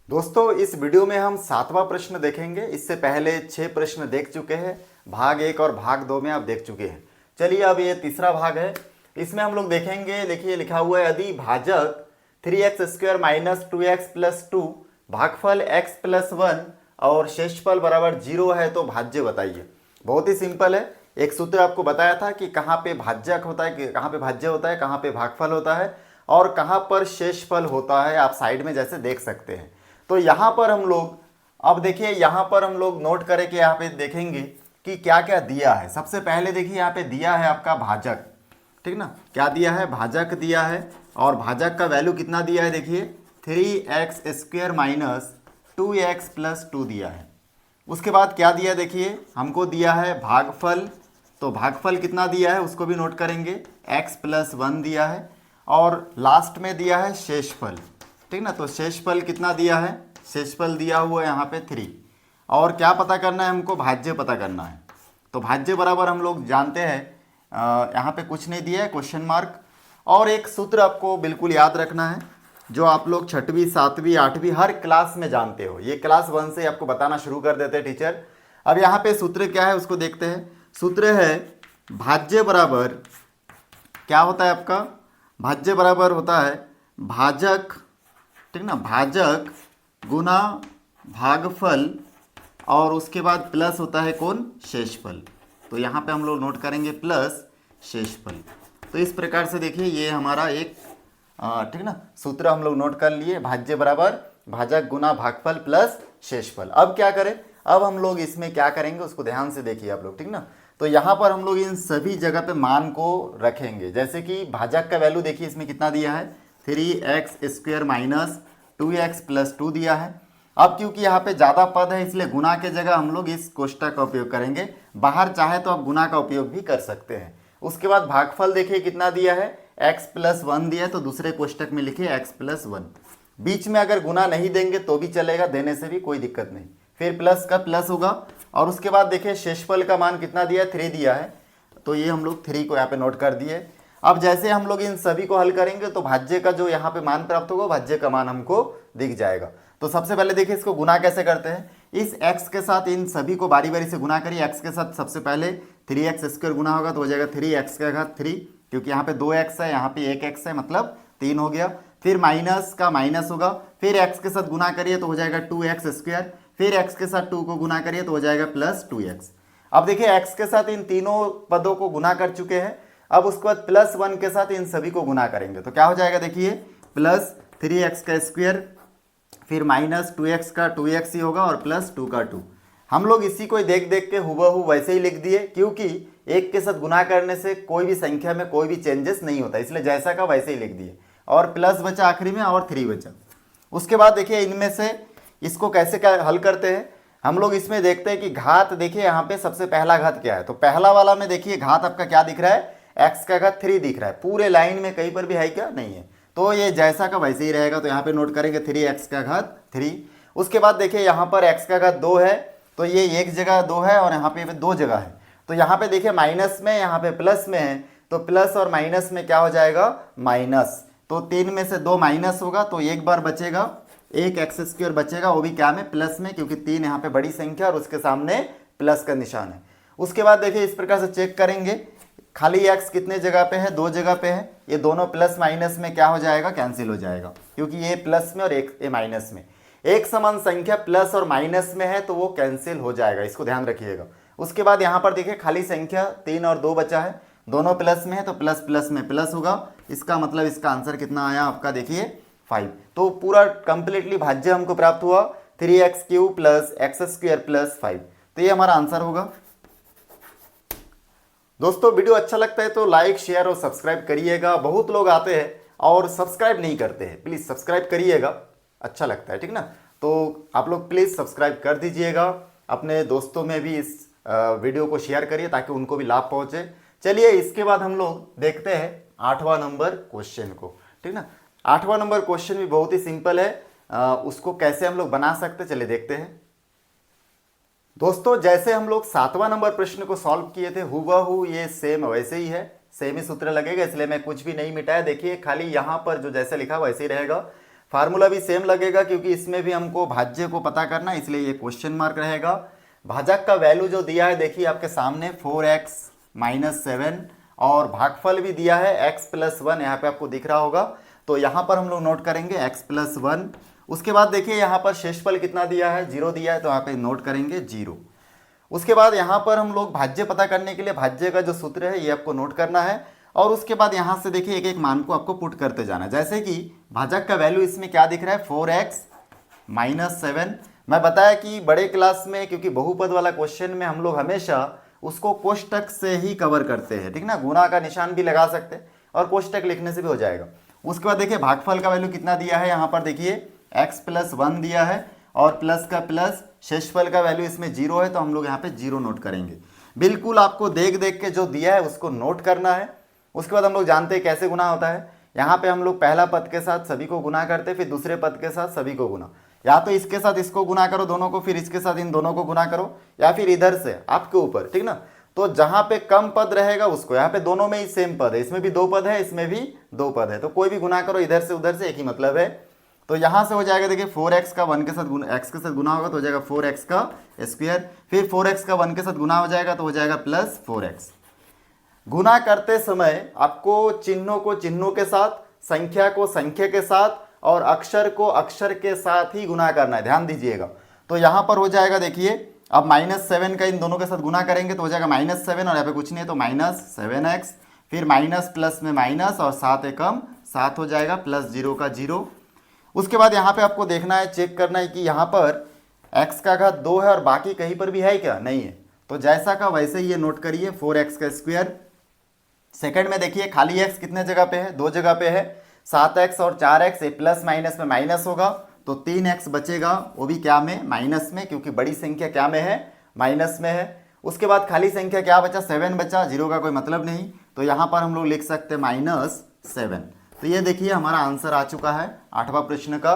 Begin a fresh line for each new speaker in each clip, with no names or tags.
दोस्तों इस वीडियो में हम 7वां प्रश्न देखेंगे। इससे पहले 6 प्रश्न देख चुके हैं। भाग 1 और भाग 2 में आप देख चुके हैं। चलिए अब ये तीसरा भाग है। इसमें हम लोग देखेंगे, देखिए लिखा हुआ है यदि भाजक 3x² माइनस 2x प्लस 2 भागफल x प्लस 1 और शेषफल बराबर 0 है तो भाज्य बताइए। बहुत ही सिंपल है। एक सूत्र आपको बताया था कि कहाँ पे भाज्यक होता है, कहाँ पे भाज्य होता है, कहाँ पे भागफल होता है और कहाँ पर शेषफल होता है। आप साइड में जैसे देख सकते हैं। तो यहाँ पर हम लोग अब देखिए, यहाँ पर हम लोग नोट करें कि यहाँ पे देखेंगे कि क्या क्या दिया है। सबसे पहले देखिए यहाँ पे दिया है आपका भाजक, ठीक ना। क्या दिया है? भाजक दिया है। और भाजक का वैल्यू कितना दिया है? देखिए 3x² माइनस 2x प्लस 2 दिया है। उसके बाद क्या दिया? देखिए हमको दिया है भागफल। तो भागफल कितना दिया है उसको भी नोट करेंगे, x प्लस 1 दिया है। और लास्ट में दिया है शेषफल, ठीक ना। तो शेषफल कितना दिया है? शेषफल दिया हुआ है यहाँ पे 3। और क्या पता करना है हमको? भाज्य पता करना है। तो भाज्य बराबर हम लोग जानते हैं, यहाँ पे कुछ नहीं दिया है, क्वेश्चन मार्क। और एक सूत्र आपको बिल्कुल याद रखना है जो आप लोग 6वीं 7वीं 8वीं हर क्लास में जानते हो। ये क्लास 1 से आपको बताना शुरू कर देते हैं टीचर। अब यहाँ पे सूत्र क्या है उसको देखते हैं। सूत्र है भाज्य बराबर क्या होता है आपका? भाज्य बराबर होता है भाजक, ठीक ना, भाजक गुना भागफल और उसके बाद प्लस होता है कौन? शेषफल। तो यहाँ पे हम लोग नोट करेंगे प्लस शेषफल। तो इस प्रकार से देखिए ये हमारा एक ठीक ना सूत्र हम लोग नोट कर लिए, भाज्य बराबर भाजक गुना भागफल प्लस शेषफल। अब क्या करें? अब हम लोग इसमें क्या करेंगे उसको ध्यान से देखिए आप लोग, ठीक ना। तो यहाँ पर हम लोग इन सभी जगह पे मान को रखेंगे। जैसे कि भाजक का वैल्यू देखिए इसमें कितना दिया है? 3x² माइनस 2x प्लस 2 दिया है। अब क्योंकि यहाँ पे ज़्यादा पद है इसलिए गुना के जगह हम लोग इस कोष्टक का उपयोग करेंगे। बाहर चाहे तो आप गुना का उपयोग भी कर सकते हैं। उसके बाद भागफल देखिए कितना दिया है? x प्लस 1 दिया है, तो दूसरे कोष्टक में लिखिए x प्लस 1। बीच में अगर गुना नहीं देंगे तो भी चलेगा, देने से भी कोई दिक्कत नहीं। फिर प्लस का प्लस होगा। और उसके बाद देखिए शेषफल का मान कितना दिया है? 3 दिया है। तो ये हम लोग 3 को यहाँ पे नोट कर दिए। अब जैसे हम लोग इन सभी को हल करेंगे तो भाज्य का जो यहाँ पे मान प्राप्त होगा, भाज्य का मान हमको दिख जाएगा। तो सबसे पहले देखिए इसको गुना कैसे करते हैं। इस x के साथ इन सभी को बारी बारी से गुना करिए। x के साथ सबसे पहले 3x² गुना होगा तो हो जाएगा 3x का घात 3, क्योंकि यहाँ पे 2x है, यहाँ पे 1x है, मतलब 3 हो गया। फिर माइनस का माइनस होगा, फिर x के साथ गुना करिए तो हो जाएगा 2x²। फिर x के साथ 2 को गुना करिए तो हो जाएगा प्लस 2x। अब देखिए x के साथ इन तीनों पदों को गुना कर चुके हैं। अब उसके बाद प्लस 1 के साथ इन सभी को गुना करेंगे तो क्या हो जाएगा? देखिए प्लस 3x², फिर माइनस 2x का 2x ही होगा और प्लस 2 का 2। हम लोग इसी को देख देख के हुबहू वैसे ही लिख दिए, क्योंकि एक के साथ गुना करने से कोई भी संख्या में कोई भी चेंजेस नहीं होता, इसलिए जैसा का वैसे ही लिख दिए। और प्लस बचा आखिरी में और 3 बचा। उसके बाद देखिए इनमें से इसको कैसे क्या हल करते हैं हम लोग। इसमें देखते हैं कि घात देखिए यहाँ पे सबसे पहला घात क्या है। तो पहला वाला में देखिए घात आपका क्या दिख रहा है? x का घात 3 दिख रहा है। पूरे लाइन में कहीं पर भी है क्या? नहीं है। तो ये जैसा का वैसे ही रहेगा। तो यहाँ पे नोट करेंगे 3x का घात 3। उसके बाद देखिए यहाँ पर x का घात 2 है, तो ये एक जगह 2 है और यहाँ पे 2 जगह है। तो यहाँ पे देखिए माइनस में, यहाँ पे प्लस में है, तो प्लस और माइनस में क्या हो जाएगा? माइनस। तो 3 में से 2 माइनस होगा तो एक बार बचेगा, एक x² बचेगा, वो भी क्या में? प्लस में, क्योंकि 3 यहाँ पे बड़ी संख्या और उसके सामने प्लस का निशान है। उसके बाद देखिए इस प्रकार से चेक करेंगे, खाली x कितने जगह पे है? 2 जगह पे है। ये दोनों प्लस माइनस में क्या हो जाएगा? कैंसिल हो जाएगा, क्योंकि ये प्लस में और एक ये माइनस में। एक समान संख्या प्लस और माइनस में है तो वो कैंसिल हो जाएगा, इसको ध्यान रखिएगा। उसके बाद यहाँ पर देखिए खाली संख्या 3 और 2 बचा है, दोनों प्लस में है तो प्लस प्लस में प्लस होगा। इसका मतलब इसका आंसर कितना आया आपका? देखिए 5। तो पूरा कंप्लीटली भाज्य हमको प्राप्त हुआ 3x³ प्लस x² प्लस 5। तो ये हमारा आंसर होगा। दोस्तों वीडियो अच्छा लगता है तो लाइक शेयर और सब्सक्राइब करिएगा। बहुत लोग आते हैं और सब्सक्राइब नहीं करते हैं, प्लीज़ सब्सक्राइब करिएगा, अच्छा लगता है, ठीक ना। तो आप लोग प्लीज़ सब्सक्राइब कर दीजिएगा। अपने दोस्तों में भी इस वीडियो को शेयर करिए ताकि उनको भी लाभ पहुंचे। चलिए इसके बाद हम लोग देखते हैं 8वां नंबर क्वेश्चन को, ठीक ना। 8वां नंबर क्वेश्चन भी बहुत ही सिंपल है, उसको कैसे हम लोग बना सकते चलिए देखते हैं। दोस्तों जैसे हम लोग 7वां नंबर प्रश्न को सॉल्व किए थे, हुबहू ये सेम वैसे ही है, सेम ही सूत्र लगेगा, इसलिए मैं कुछ भी नहीं मिटाया। देखिए खाली यहाँ पर जो जैसे लिखा वैसे ही रहेगा। फार्मूला भी सेम लगेगा क्योंकि इसमें भी हमको भाज्य को पता करना है, इसलिए ये क्वेश्चन मार्क रहेगा। भाजक का वैल्यू जो दिया है देखिए आपके सामने 4x - 7 और भागफल भी दिया है x + 1, यहाँ पे आपको दिख रहा होगा। तो यहाँ पर हम लोग नोट करेंगे x + 1। उसके बाद देखिए यहाँ पर शेषफल कितना दिया है, 0 दिया है, तो यहाँ पे नोट करेंगे 0। उसके बाद यहाँ पर हम लोग भाज्य पता करने के लिए भाज्य का जो सूत्र है ये आपको नोट करना है और उसके बाद यहाँ से देखिए एक एक मान को आपको पुट करते जाना है। जैसे कि भाजक का वैल्यू इसमें क्या दिख रहा है, 4x - 7। मैं बताया कि बड़े क्लास में क्योंकि बहुपद वाला क्वेश्चन में हम लोग हमेशा उसको कोष्टक से ही कवर करते हैं, ठीक ना। गुणा का निशान भी लगा सकते हैं और कोष्टक लिखने से भी हो जाएगा। उसके बाद देखिए भागफल का वैल्यू कितना दिया है, यहाँ पर देखिए x + 1 दिया है और प्लस का प्लस, शेषफल का वैल्यू इसमें 0 है तो हम लोग यहाँ पे 0 नोट करेंगे। बिल्कुल आपको देख देख के जो दिया है उसको नोट करना है। उसके बाद हम लोग जानते हैं कैसे गुना होता है। यहाँ पे हम लोग पहला पद के साथ सभी को गुना करते, फिर दूसरे पद के साथ सभी को गुना, या तो इसके साथ इसको गुना करो दोनों को, फिर इसके साथ इन दोनों को गुना करो, या फिर इधर से आपके ऊपर, ठीक ना। तो जहाँ पे कम पद रहेगा उसको, यहाँ पे दोनों में ही सेम पद है, इसमें भी 2 पद है, इसमें भी 2 पद है, तो कोई भी गुना करो इधर से उधर से, एक ही मतलब है। तो यहाँ से हो जाएगा देखिए 4x का 1 के साथ x के साथ गुना होगा तो हो जाएगा 4x का स्क्वायर, फिर 4x का 1 के साथ गुना हो जाएगा तो हो जाएगा +4x। गुना करते समय आपको चिन्हों को चिन्हों के साथ, संख्या को संख्या के साथ और अक्षर को अक्षर के साथ ही गुना करना है, ध्यान दीजिएगा। तो यहाँ पर हो जाएगा देखिए अब -7 का इन दोनों के साथ गुना करेंगे तो हो जाएगा -7 और यहाँ पे कुछ नहीं है तो -7x, फिर माइनस प्लस में माइनस और 7 एकम 7 हो जाएगा, +0 का 0। उसके बाद यहाँ पे आपको देखना है, चेक करना है कि यहाँ पर x का घात 2 है और बाकी कहीं पर भी है क्या, नहीं है। तो जैसा का वैसे ही ये नोट करिए 4x का स्क्वायर। सेकंड में देखिए खाली x कितने जगह पे है, 2 जगह पे है, 7x और 4x, प्लस माइनस में माइनस होगा तो 3x बचेगा, वो भी क्या में, माइनस में, क्योंकि बड़ी संख्या क्या में है, माइनस में है। उसके बाद खाली संख्या क्या बचा, 7 बचा, 0 का कोई मतलब नहीं, तो यहाँ पर हम लोग लिख सकते हैं -7। तो ये देखिए हमारा आंसर आ चुका है 8वां प्रश्न का,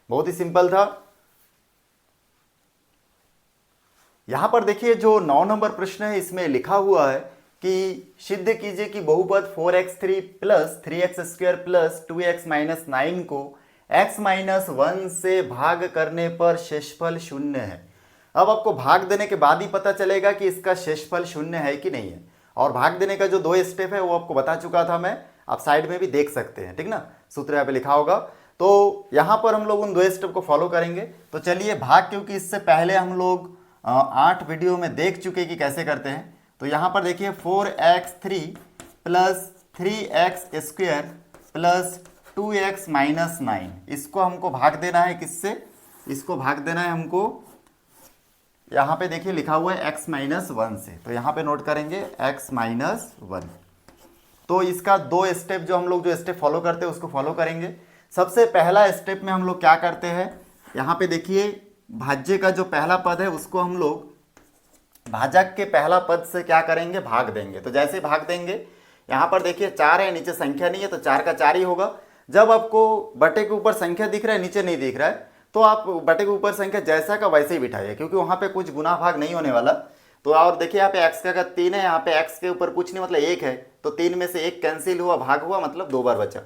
बहुत ही सिंपल था। यहां पर देखिए जो 9 नंबर प्रश्न है इसमें लिखा हुआ है कि सिद्ध कीजिए कि बहुपद 4x3 + 3x² + 2x - 9 को x - 1 से भाग करने पर शेषफल 0 है। अब आपको भाग देने के बाद ही पता चलेगा कि इसका शेषफल 0 है कि नहीं है, और भाग देने का जो 2 स्टेप है वो आपको बता चुका था मैं, आप साइड में भी देख सकते हैं, ठीक ना, सूत्र यहाँ पे लिखा होगा। तो यहाँ पर हम लोग उन 2 स्टेप को फॉलो करेंगे। तो चलिए भाग, क्योंकि इससे पहले हम लोग 8 वीडियो में देख चुके कि कैसे करते हैं। तो यहाँ पर देखिए 4x3 + 3x² + 2x - 9, इसको हमको भाग देना है किससे, इसको भाग देना है हमको, यहाँ पे देखिए लिखा हुआ है x - 1 से, तो यहाँ पे नोट करेंगे x - 1। तो इसका 2 स्टेप जो हम लोग जो स्टेप फॉलो करते हैं उसको फॉलो करेंगे। सबसे पहला स्टेप में हम लोग क्या करते हैं, यहाँ पे देखिए भाज्य का जो पहला पद है उसको हम लोग भाजक के पहला पद से क्या करेंगे, भाग देंगे। तो जैसे भाग देंगे, यहाँ पर देखिए 4 है, नीचे संख्या नहीं है तो 4 का 4 ही होगा। जब आपको बटे के ऊपर संख्या दिख रहा है, नीचे नहीं दिख रहा है, तो आप बटे के ऊपर संख्या जैसा का वैसे ही बिठाइए, क्योंकि वहाँ पे कुछ गुना भाग नहीं होने वाला। तो और देखिए यहाँ पे x का घात 3 है, यहाँ पे x के ऊपर कुछ नहीं मतलब 1 है, तो 3 में से 1 कैंसिल हुआ, भाग हुआ, मतलब 2 बार बचा।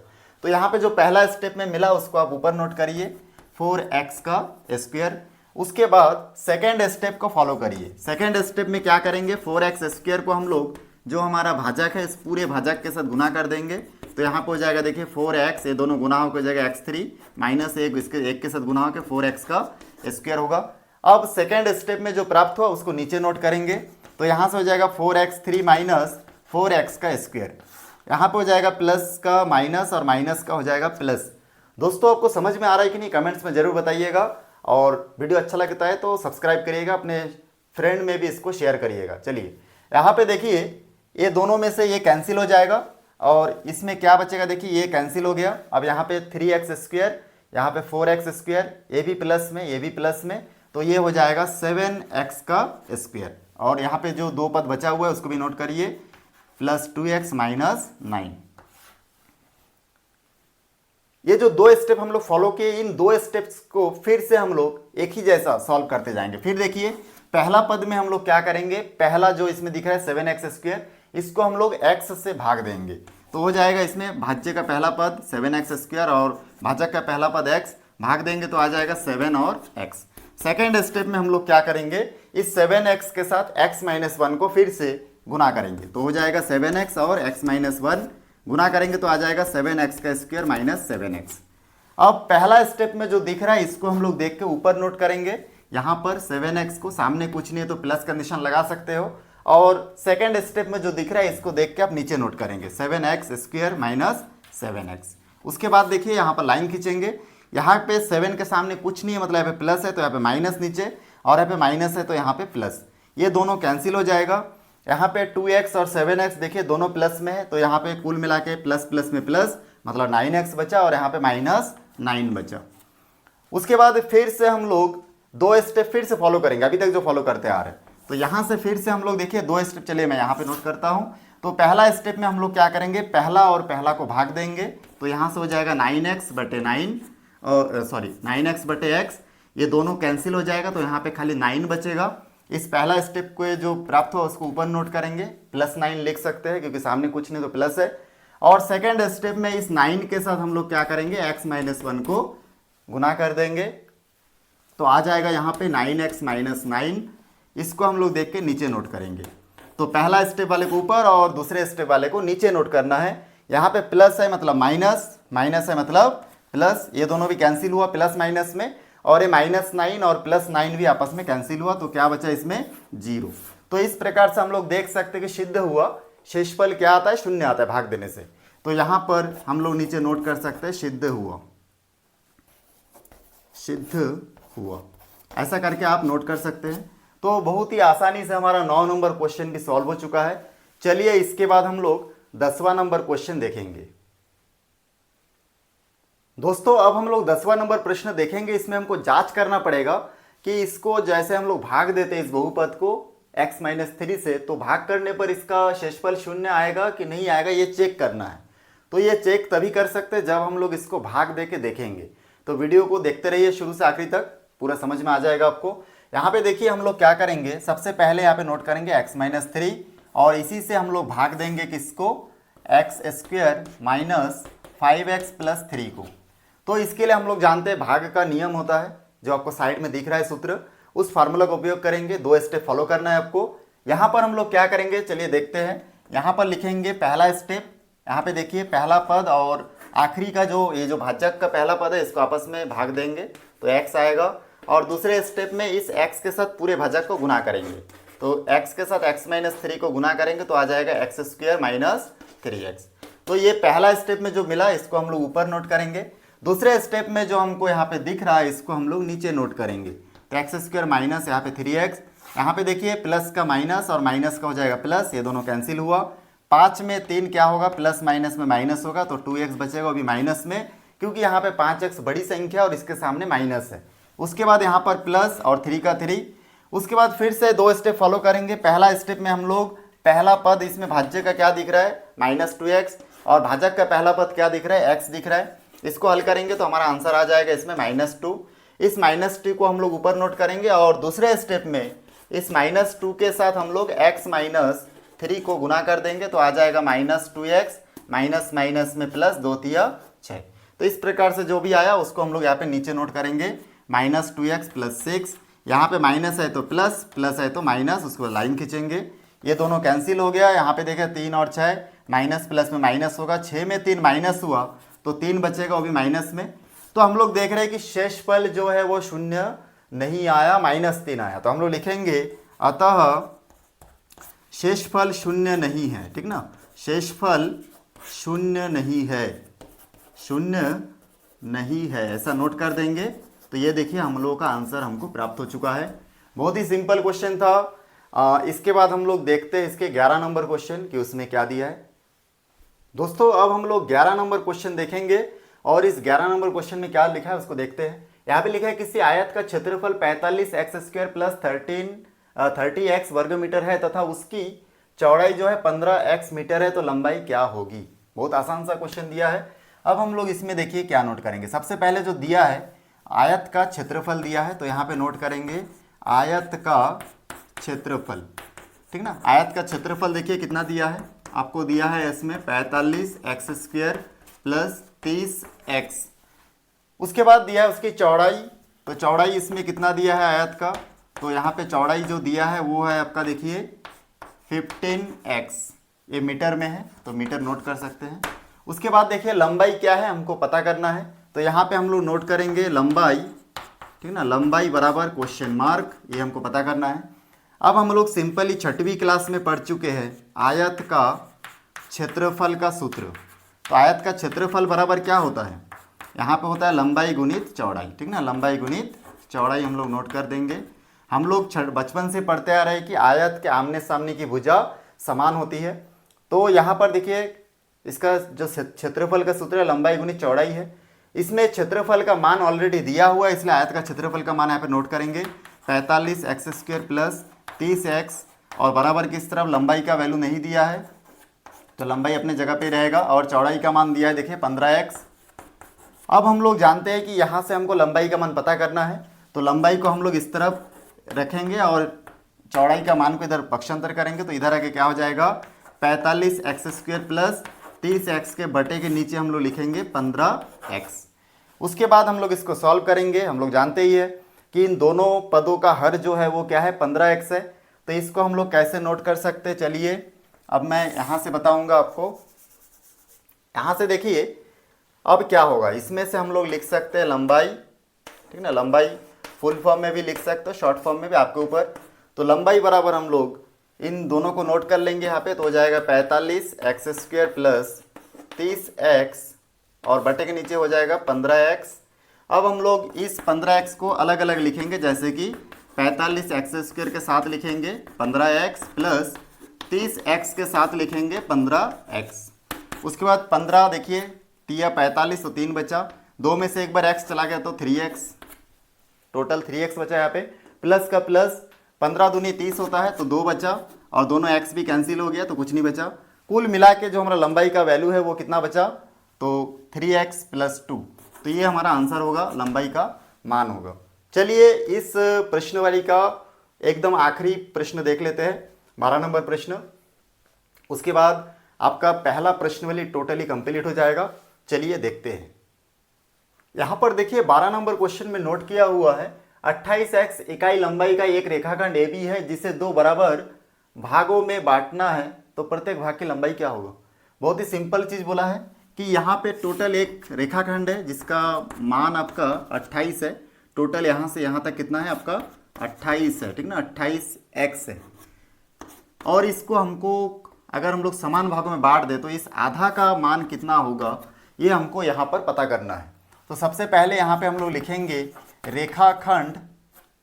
तो यहाँ पे जो पहला स्टेप में मिला उसको आप ऊपर नोट करिए, 4x का स्क्वायर। उसके बाद सेकेंड स्टेप को फॉलो करिए। सेकेंड स्टेप में क्या करेंगे, 4x² को हम लोग जो हमारा भाजक है इस पूरे भाजक के साथ गुना कर देंगे। तो यहाँ पे हो जाएगा देखिए 4x, ये दोनों गुना होकर हो जाएगा x3 - 1, इसके 1 के साथ गुना होकर 4x का स्क्वायर होगा। अब सेकेंड स्टेप में जो प्राप्त हुआ उसको नीचे नोट करेंगे। तो यहाँ से हो जाएगा 4x3 - 4x का स्क्वायर, यहाँ पे हो जाएगा प्लस का माइनस और माइनस का हो जाएगा प्लस। दोस्तों आपको समझ में आ रहा है कि नहीं, कमेंट्स में जरूर बताइएगा, और वीडियो अच्छा लगता है तो सब्सक्राइब करिएगा, अपने फ्रेंड में भी इसको शेयर करिएगा। चलिए यहाँ पे देखिए ये दोनों में से ये कैंसिल हो जाएगा और इसमें क्या बचेगा, देखिए ये कैंसिल हो गया। अब यहाँ पे 3x², यहाँ पे 4x², ये भी प्लस में, ये भी प्लस में, तो ये हो जाएगा 7x का स्क्वायर। और यहाँ पे जो 2 पद बचा हुआ है उसको भी नोट करिए, + 2x - 9। ये जो 2 स्टेप हम लोग फॉलो किए, इन 2 स्टेप्स को फिर से हम लोग एक ही जैसा सॉल्व करते जाएंगे। फिर देखिए पहला पद में हम लोग क्या करेंगे, पहला जो इसमें दिख रहा है 7x², इसको हम लोग x से भाग देंगे। तो हो जाएगा इसमें भाज्य का पहला पद 7x² और भाजक का पहला पद x, भाग देंगे तो आ जाएगा 7 और x। सेकेंड स्टेप में हम लोग क्या करेंगे, इस 7x के साथ x - 1 को फिर से गुना करेंगे, तो हो जाएगा 7x और x - 1 गुना करेंगे तो आ जाएगा 7x² - 7x। अब पहला स्टेप में जो दिख रहा है इसको हम लोग देख के ऊपर नोट करेंगे। यहाँ पर 7x को सामने कुछ नहीं है तो प्लस का निशान लगा सकते हो, और सेकेंड स्टेप में जो दिख रहा है इसको देख के आप नीचे नोट करेंगे 7x² - 7x। उसके बाद देखिए यहाँ पर लाइन खींचेंगे, यहाँ पे 7 के सामने कुछ नहीं है मतलब यहाँ पे प्लस है तो यहाँ पे माइनस नीचे, और यहाँ पे माइनस है तो यहाँ पे प्लस, ये दोनों कैंसिल हो जाएगा। यहाँ पे 2x और 7x देखिए दोनों प्लस में है तो यहाँ पे कुल मिला के प्लस प्लस में प्लस मतलब 9x बचा, और यहाँ पे -9 बचा। उसके बाद फिर से हम लोग 2 स्टेप फिर से फॉलो करेंगे, अभी तक जो फॉलो करते आ रहे हैं। तो यहाँ से फिर से हम लोग देखिए 2 स्टेप, चलिए मैं यहाँ पे नोट करता हूँ। तो पहला स्टेप में हम लोग क्या करेंगे, पहला और पहला को भाग देंगे, तो यहाँ से हो जाएगा 9x/9 9x/x, ये दोनों कैंसिल हो जाएगा तो यहाँ पे खाली 9 बचेगा। इस पहला स्टेप को जो प्राप्त हुआ उसको ऊपर नोट करेंगे, +9 लिख सकते हैं क्योंकि सामने कुछ नहीं तो प्लस है। और सेकेंड स्टेप में इस 9 के साथ हम लोग क्या करेंगे, x - 1 को गुना कर देंगे, तो आ जाएगा यहाँ पे 9x - 9। इसको हम लोग देख के नीचे नोट करेंगे, तो पहला स्टेप वाले को ऊपर और दूसरे स्टेप वाले को नीचे नोट करना है। यहाँ पे प्लस है मतलब माइनस, माइनस है मतलब प्लस, ये दोनों भी कैंसिल हुआ प्लस माइनस में, और ये -9 और +9 भी आपस में कैंसिल हुआ, तो क्या बचा इसमें 0। तो इस प्रकार से हम लोग देख सकते हैं कि सिद्ध हुआ, शेषफल क्या आता है, 0 आता है भाग देने से। तो यहाँ पर हम लोग नीचे नोट कर सकते हैं सिद्ध हुआ, सिद्ध हुआ, ऐसा करके आप नोट कर सकते हैं। तो बहुत ही आसानी से हमारा 9 नंबर क्वेश्चन भी सॉल्व हो चुका है। चलिए इसके बाद हम लोग 10वां नंबर क्वेश्चन देखेंगे। दोस्तों अब हम लोग 10वां नंबर प्रश्न देखेंगे। इसमें हमको जांच करना पड़ेगा कि इसको जैसे हम लोग भाग देते हैं इस बहुपद को x - 3 से, तो भाग करने पर इसका शेषफल 0 आएगा कि नहीं आएगा, ये चेक करना है। तो ये चेक तभी कर सकते हैं जब हम लोग इसको भाग दे के देखेंगे। तो वीडियो को देखते रहिए शुरू से आखिरी तक, पूरा समझ में आ जाएगा आपको। यहाँ पे देखिए हम लोग क्या करेंगे, सबसे पहले यहाँ पे नोट करेंगे x - 3, और इसी से हम लोग भाग देंगे किसको, x² - 5x + 3 को। तो इसके लिए हम लोग जानते हैं भाग का नियम होता है, जो आपको साइड में दिख रहा है सूत्र, उस फार्मूला का उपयोग करेंगे। 2 स्टेप फॉलो करना है आपको। यहाँ पर हम लोग क्या करेंगे, चलिए देखते हैं। यहाँ पर लिखेंगे पहला स्टेप, यहाँ पे देखिए पहला पद और आखिरी का जो ये जो भाजक का पहला पद है इसको आपस में भाग देंगे तो x आएगा, और दूसरे स्टेप में इस x के साथ पूरे भाजक को गुना करेंगे, तो x के साथ x - 3 को गुना करेंगे तो आ जाएगा x² - 3x। तो ये पहला स्टेप में जो मिला इसको हम लोग ऊपर नोट करेंगे। दूसरे स्टेप में जो हमको यहाँ पे दिख रहा है इसको हम लोग नीचे नोट करेंगे, तो x² माइनस यहाँ पे 3x, यहाँ पे देखिए प्लस का माइनस और माइनस का हो जाएगा प्लस, ये दोनों कैंसिल हुआ। 5 में 3 क्या होगा, प्लस माइनस में माइनस होगा, तो 2x बचेगा, वो भी माइनस में, क्योंकि यहाँ पे 5x बड़ी संख्या और इसके सामने माइनस है। उसके बाद यहाँ पर प्लस और 3 का 3। उसके बाद फिर से 2 स्टेप फॉलो करेंगे। पहला स्टेप में हम लोग पहला पद इसमें भाज्य का क्या दिख रहा है, -2x, और भाजक का पहला पद क्या दिख रहा है, x दिख रहा है। इसको हल करेंगे तो हमारा आंसर आ जाएगा इसमें -2। इस -2 को हम लोग ऊपर नोट करेंगे, और दूसरे स्टेप में इस -2 के साथ हम लोग x - 3 को गुना कर देंगे तो आ जाएगा -2x, माइनस माइनस में प्लस, 2 तिया 6। तो इस प्रकार से जो भी आया उसको हम लोग यहाँ पे नीचे नोट करेंगे, -2x + 6, यहाँ पे माइनस है तो प्लस, प्लस है तो माइनस, उसको लाइन खींचेंगे, ये दोनों कैंसिल हो गया। यहाँ पे देखें 3 और 6, माइनस प्लस में माइनस होगा, 6 में 3 माइनस हुआ तो 3 बचेगा, वो भी माइनस में। तो हम लोग देख रहे हैं कि शेषफल जो है वो 0 नहीं आया, -3 आया। तो हम लोग लिखेंगे अतः शेषफल 0 नहीं है, ठीक ना, शेषफल 0 नहीं है, 0 नहीं है, ऐसा नोट कर देंगे। तो ये देखिए हम लोगों का आंसर हमको प्राप्त हो चुका है। बहुत ही सिंपल क्वेश्चन था। इसके बाद हम लोग देखते हैं इसके 11 नंबर क्वेश्चन कि उसमें क्या दिया है। दोस्तों अब हम लोग 11 नंबर क्वेश्चन देखेंगे, और इस 11 नंबर क्वेश्चन में क्या लिखा है उसको देखते हैं। यहाँ पे लिखा है किसी आयत का क्षेत्रफल 45x² + 30x वर्ग मीटर है तथा उसकी चौड़ाई जो है 15x मीटर है, तो लंबाई क्या होगी। बहुत आसान सा क्वेश्चन दिया है। अब हम लोग इसमें देखिए क्या नोट करेंगे। सबसे पहले जो दिया है आयत का क्षेत्रफल दिया है, तो यहाँ पे नोट करेंगे आयत का क्षेत्रफल, ठीक ना। आयत का क्षेत्रफल देखिए कितना दिया है, आपको दिया है इसमें 45x² प्लस 30x। उसके बाद दिया है उसकी चौड़ाई, तो चौड़ाई इसमें कितना दिया है आयत का, तो यहाँ पे चौड़ाई जो दिया है वो है आपका देखिए 15x, ये मीटर में है तो मीटर नोट कर सकते हैं। उसके बाद देखिए लंबाई क्या है हमको पता करना है, तो यहाँ पे हम लोग नोट करेंगे लंबाई, ठीक ना, लंबाई बराबर क्वेश्चन मार्क, ये हमको पता करना है। अब हम लोग सिंपली 6वीं क्लास में पढ़ चुके हैं आयत का क्षेत्रफल का सूत्र। तो आयत का क्षेत्रफल बराबर क्या होता है, यहाँ पे होता है लंबाई गुणित चौड़ाई, ठीक ना, लंबाई गुणित चौड़ाई हम लोग नोट कर देंगे। हम लोग बचपन से पढ़ते आ रहे हैं कि आयत के आमने सामने की भुजा समान होती है। तो यहाँ पर देखिए इसका जो क्षेत्रफल का सूत्र है लंबाई गुणित चौड़ाई है, इसमें क्षेत्रफल का मान ऑलरेडी दिया हुआ है, इसलिए आयत का क्षेत्रफल का मान यहाँ पे नोट करेंगे 45x² प्लस 30x, और बराबर किस तरफ लंबाई का वैल्यू नहीं दिया है तो लंबाई अपने जगह पे रहेगा, और चौड़ाई का मान दिया है देखिए 15x। अब हम लोग जानते हैं कि यहाँ से हमको लंबाई का मान पता करना है, तो लंबाई को हम लोग इस तरफ रखेंगे और चौड़ाई का मान को इधर पक्षांतर करेंगे, तो इधर आके क्या हो जाएगा 45x² प्लस 30x के बटे के नीचे हम लोग लिखेंगे 15x। उसके बाद हम लोग इसको सॉल्व करेंगे। हम लोग जानते ही है कि इन दोनों पदों का हर जो है वो क्या है 15x है, तो इसको हम लोग कैसे नोट कर सकते हैं, चलिए अब मैं यहाँ से बताऊँगा आपको। यहाँ से देखिए अब क्या होगा, इसमें से हम लोग लिख सकते हैं लंबाई, ठीक ना, लंबाई फुल फॉर्म में भी लिख सकते हो, शॉर्ट फॉर्म में भी, आपके ऊपर। तो लंबाई बराबर हम लोग इन दोनों को नोट कर लेंगे यहाँ पे, तो हो जाएगा 45x² प्लस 30x, और बटे के नीचे हो जाएगा 15x। अब हम लोग इस 15x को अलग अलग लिखेंगे, जैसे कि 45x² के साथ लिखेंगे 15x प्लस 30x के साथ लिखेंगे 15x। उसके बाद 15 देखिए तिया 45, तो 3 बचा, 2 में से एक बार x चला गया तो 3x, टोटल 3x बचा यहाँ पे, प्लस का प्लस 15 दूनी 30 होता है तो 2 बचा, और दोनों x भी कैंसिल हो गया तो कुछ नहीं बचा। कुल मिला के जो हमारा लंबाई का वैल्यू है वो कितना बचा, तो 3x प्लस 2, तो ये हमारा आंसर होगा, लंबाई का मान होगा। चलिए इस प्रश्नवाली का एकदम आखिरी प्रश्न देख लेते हैं, 12 नंबर प्रश्न। उसके बाद आपका पहला प्रश्नवाली टोटली कंप्लीट हो जाएगा। चलिए देखते हैं। यहाँ पर देखिए 12 नंबर क्वेश्चन में नोट किया हुआ है 28x इकाई लंबाई का एक रेखाखंड AB है जिसे 2 बराबर भागों में बांटना है, तो प्रत्येक भाग की लंबाई क्या होगा। बहुत ही सिंपल चीज़ बोला है कि यहाँ पे टोटल एक रेखाखंड है जिसका मान आपका 28 है, टोटल यहाँ से यहाँ तक कितना है आपका 28 है, ठीक ना, 28x है। और इसको हमको अगर हम लोग समान भागों में बांट दें तो इस आधा का मान कितना होगा, ये हमको यहाँ पर पता करना है। तो सबसे पहले यहाँ पे हम लोग लिखेंगे रेखाखंड,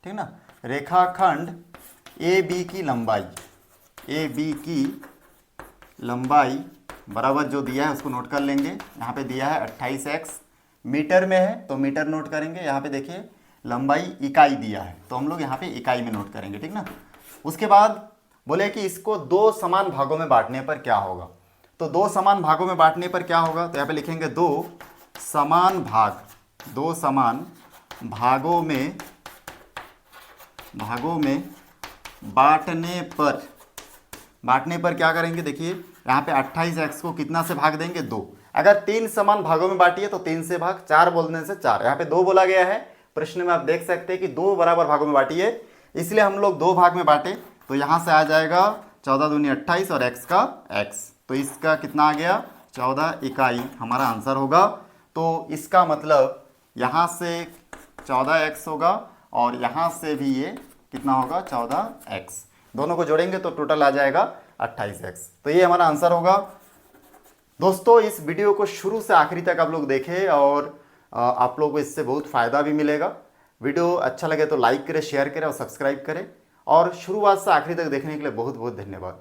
ठीक ना, रेखाखंड AB की लंबाई, AB की लंबाई बराबर जो दिया है उसको नोट कर लेंगे। यहाँ पे दिया है 28x, मीटर में है तो मीटर नोट करेंगे। यहाँ पे देखिए लंबाई इकाई दिया है तो हम लोग यहाँ पे इकाई में नोट करेंगे, ठीक ना। उसके बाद बोले कि इसको 2 समान भागों में बांटने पर क्या होगा, तो 2 समान भागों में बांटने पर क्या होगा, तो यहाँ पे लिखेंगे 2 समान भाग, 2 समान भागों में बांटने पर क्या करेंगे, देखिए यहाँ पे 28x को कितना से भाग देंगे 2। अगर 3 समान भागों में बांटिए तो 3 से भाग, 4 बोलने से 4, यहाँ पे 2 बोला गया है प्रश्न में, आप देख सकते हैं कि 2 बराबर भागों में बांटिए, इसलिए हम लोग 2 भाग में बांटे, तो यहाँ से आ जाएगा 14 दूनी 28 और x का x, तो इसका कितना आ गया 14 इकाई हमारा आंसर होगा। तो इसका मतलब यहाँ से 14x होगा और यहाँ से भी ये कितना होगा 14x, दोनों को जोड़ेंगे तो टोटल आ जाएगा 28x, तो ये हमारा आंसर होगा। दोस्तों इस वीडियो को शुरू से आखिरी तक आप लोग देखें और आप लोगों को इससे बहुत फ़ायदा भी मिलेगा। वीडियो अच्छा लगे तो लाइक करें, शेयर करें और सब्सक्राइब करें, और शुरुआत से आखिरी तक देखने के लिए बहुत बहुत धन्यवाद।